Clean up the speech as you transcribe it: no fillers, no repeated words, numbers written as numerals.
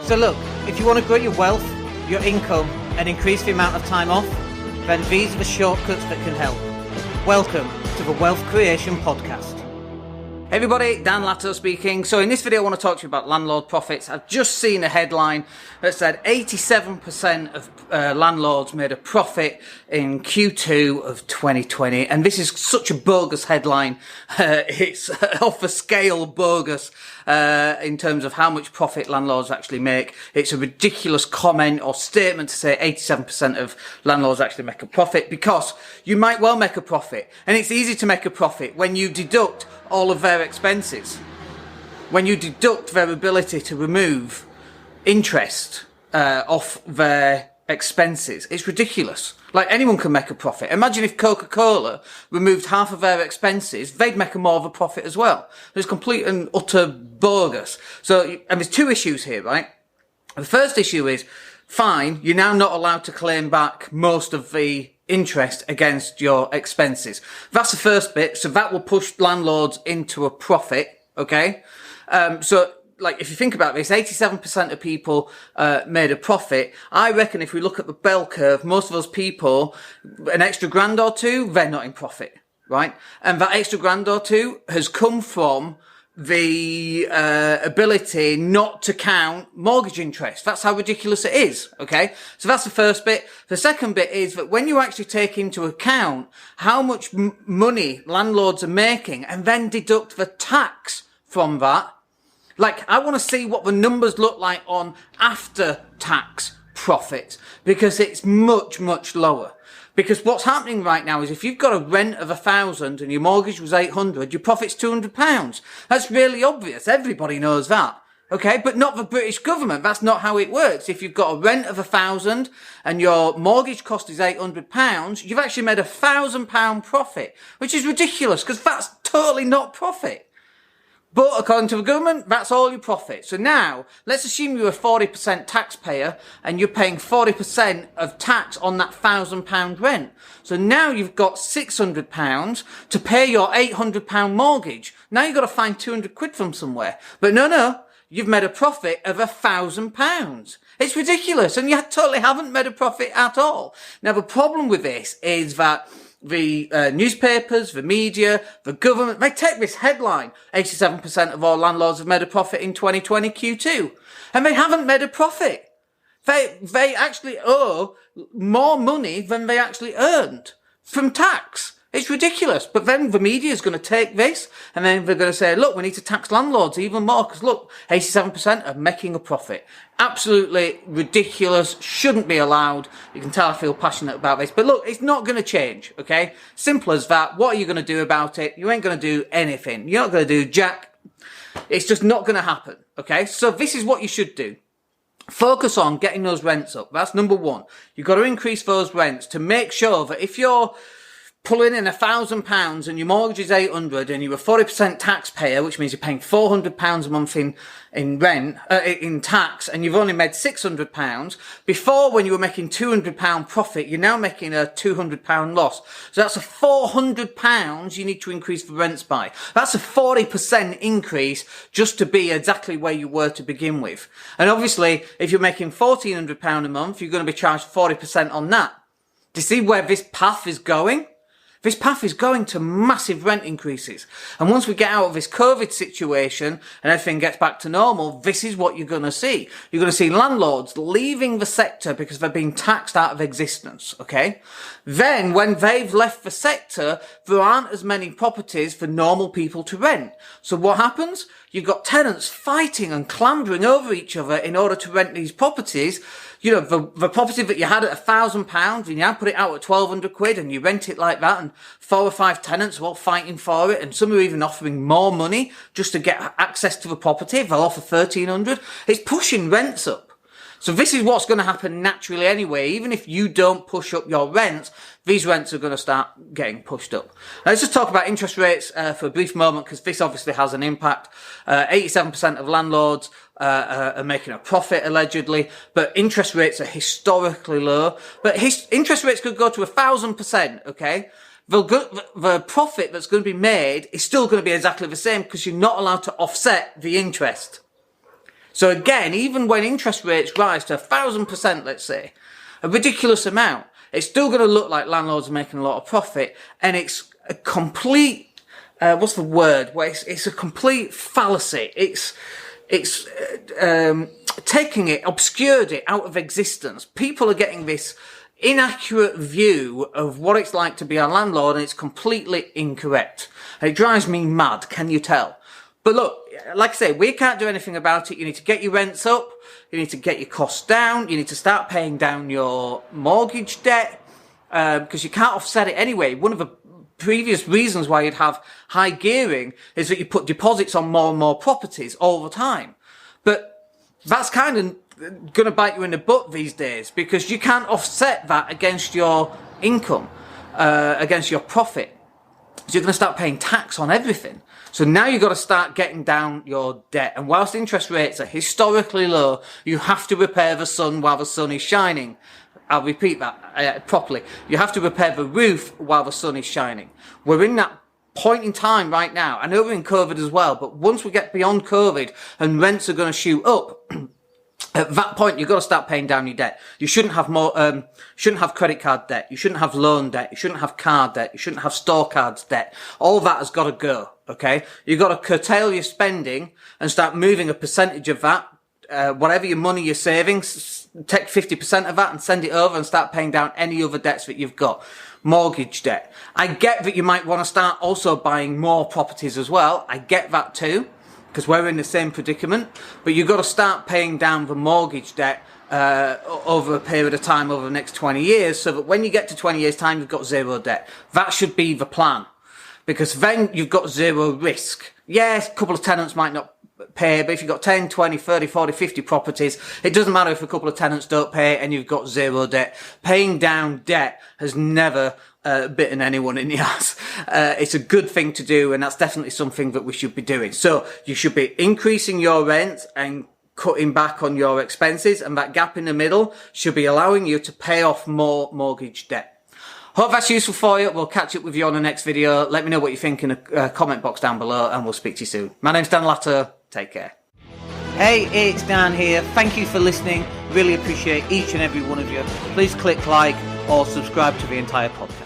So look, if you want to grow your wealth, your income, and increase the amount of time off, then these are the shortcuts that can help. Welcome to the Wealth Creation Podcast. Hey everybody, Dan Latto speaking. So in this video I want to talk to you about landlord profits. I've just seen a headline that said 87% of landlords made a profit in Q2 of 2020. And this is such a bogus headline. It's off the scale bogus in terms of how much profit landlords actually make. It's a ridiculous comment or statement to say 87% of landlords actually make a profit, because you might well make a profit. And it's easy to make a profit when you deduct all of their expenses, when you deduct their ability to remove interest off their expenses. It's ridiculous. Like, anyone can make a profit. Imagine if Coca-Cola removed half of their expenses, they'd make more of a profit as well. It's complete and utter bogus. So, and there's two issues here, right? The first issue is, fine, you're now not allowed to claim back most of the interest against your expenses. That's the first bit. So that will push landlords into a profit. Okay. So like, if you think about this, 87% of people, made a profit. I reckon if we look at the bell curve, most of those people, an extra grand or two, they're not in profit. Right. And that extra grand or two has come from the ability not to count mortgage interest. That's how ridiculous it is. Okay, so that's the first bit. The second bit is that when you actually take into account how much money landlords are making and then deduct the tax from that, like, I want to see what the numbers look like on after tax profit, because it's much, much lower. Because what's happening right now is, if you've got a rent of 1,000 and your mortgage was 800, your profit's £200. That's really obvious. Everybody knows that. Okay, but not the British government. That's not how it works. If you've got a rent of 1,000 and your mortgage cost is £800, you've actually made £1,000 profit, which is ridiculous, because that's totally not profit. But according to the government, that's all your profit. So now, let's assume you're a 40% taxpayer and you're paying 40% of tax on that £1,000 rent. So now you've got £600 to pay your £800 mortgage. Now you've got to find 200 quid from somewhere. But no, you've made a profit of £1,000. It's ridiculous, and you totally haven't made a profit at all. Now the problem with this is that the newspapers, the media, the government, they take this headline, 87% of all landlords have made a profit in 2020 Q2. And they haven't made a profit. They actually owe more money than they actually earned from tax. It's ridiculous. But then the media is going to take this and then they're going to say, look, we need to tax landlords even more, because look, 87% are making a profit. Absolutely ridiculous. Shouldn't be allowed. You can tell I feel passionate about this. But look, it's not going to change, okay? Simple as that. What are you going to do about it? You ain't going to do anything. You're not going to do jack. It's just not going to happen, okay? So this is what you should do. Focus on getting those rents up. That's number one. You've got to increase those rents to make sure that if you're pulling in £1,000 and your mortgage is 800 and you're a 40% taxpayer, which means you're paying £400 a month in rent, in tax, and you've only made £600. Before, when you were making £200 profit, you're now making a £200 loss. So that's a £400 you need to increase the rents by. That's a 40% increase just to be exactly where you were to begin with. And obviously, if you're making £1,400 a month, you're going to be charged 40% on that. Do you see where this path is going? This path is going to massive rent increases. And once we get out of this COVID situation and everything gets back to normal, this is what you're going to see. You're going to see landlords leaving the sector because they're being taxed out of existence, okay? Then, when they've left the sector, there aren't as many properties for normal people to rent. So what happens? You've got tenants fighting and clambering over each other in order to rent these properties. You know, the property that you had at £1,000, you now put it out at 1,200 quid and you rent it like that, and 4 or 5 tenants are all fighting for it, and some are even offering more money just to get access to the property. They'll offer 1,300. It's pushing rents up. So this is what's going to happen naturally anyway. Even if you don't push up your rents, these rents are going to start getting pushed up. Now, let's just talk about interest rates for a brief moment, because this obviously has an impact. 87% of landlords are making a profit, allegedly, but interest rates are historically low. But interest rates could go to 1,000%, okay? The profit that's going to be made is still going to be exactly the same, because you're not allowed to offset the interest. So again, even when interest rates rise to 1,000%, let's say, a ridiculous amount, it's still going to look like landlords are making a lot of profit, and it's a complete, what's the word? Well, it's a complete fallacy. It's taking it, obscured it out of existence. People are getting this inaccurate view of what it's like to be a landlord, and it's completely incorrect. And it drives me mad, can you tell? But look, like I say, we can't do anything about it. You need to get your rents up. You need to get your costs down. You need to start paying down your mortgage debt, because you can't offset it anyway. One of the previous reasons why you'd have high gearing is that you put deposits on more and more properties all the time. But that's kind of going to bite you in the butt these days, because you can't offset that against your income, against your profit. So you're going to start paying tax on everything. So now you've got to start getting down your debt. And whilst interest rates are historically low, you have to repair the sun while the sun is shining. I'll repeat that properly. You have to repair the roof while the sun is shining. We're in that point in time right now. I know we're in COVID as well, but once we get beyond COVID and rents are going to shoot up, at that point, you've got to start paying down your debt. You shouldn't have shouldn't have credit card debt. You shouldn't have loan debt. You shouldn't have car debt. You shouldn't have store cards debt. All that has got to go. Okay. You've got to curtail your spending and start moving a percentage of that, whatever your money you're saving, take 50% of that and send it over and start paying down any other debts that you've got. Mortgage debt. I get that you might want to start also buying more properties as well. I get that too, because we're in the same predicament, but you've got to start paying down the mortgage debt over a period of time over the next 20 years, so that when you get to 20 years time, you've got zero debt. That should be the plan, because then you've got zero risk. Yes, a couple of tenants might not pay, but if you've got 10, 20, 30, 40, 50 properties, it doesn't matter if a couple of tenants don't pay and you've got zero debt. Paying down debt has never bitten anyone in the ass. It's a good thing to do, and that's definitely something that we should be doing. So you should be increasing your rent and cutting back on your expenses, and that gap in the middle should be allowing you to pay off more mortgage debt. Hope that's useful for you. We'll catch up with you on the next video. Let me know what you think in the comment box down below, and we'll speak to you soon. My name's Daniel Latto. Take care. Hey, it's Dan here. Thank you for listening. Really appreciate each and every one of you. Please click like or subscribe to the entire podcast.